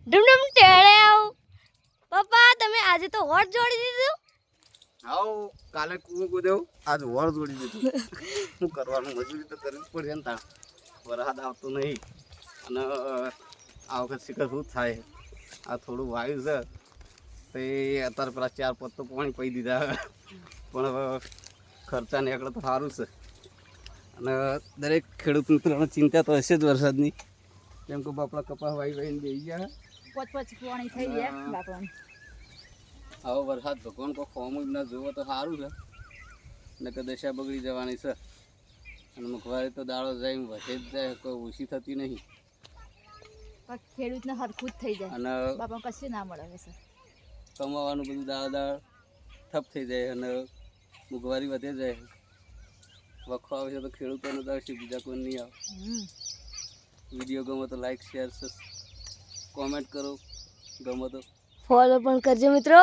ડુમડુમ ટેળ્યાવ પપ્પા તમે આજે તો વોટ જોડી દીધું. આવ કાલે કુવું કૂદ્યો આજ વળ જોડી દીધું. શું કરવાનું, મજૂરી તો કરવી જ પડે ને. તા વરસાદ આવતો નહીં અને આ વખત શિખર શું થાય. આ થોડું વાયુ છે તો એ અત્યારે પેલા 4 પત્તો તો પાણી પી દીધા, પણ હવે ખર્ચા નીકળે તો સારું છે. અને દરેક ખેડૂત મિત્રોને ચિંતા તો હશે જ વરસાદની, કેમ કે બાપડા કપાસ વાઈને બેસી ગયા. પોચ પાણી થઈ ગયા બાપા. હવે વરસાદ ભગવાન કોઈ ફોર્મ જ ના જોવો તો સારું છે, ને કે દશા બગડી જવાની છે. અને મગવારી તો દાડો જાય વધે જ જાય, કોઈ ઓછી થતી નહીં. ખેડૂતને હરખું જ થઈ જાય અને બાપા, કશું ના મળે છે. કમાવાનું બધું દાળ ઠપ થઈ જાય અને મોંઘવારી વધે જાય. વખો આવે છે તો ખેડૂતોને તો આવશે, બીજા કોઈ નહીં આવે. વિડીયો ગમે તો લાઈક શેર કોમેન્ટ કરો, ગમે તો ફોલો પણ કરજો મિત્રો.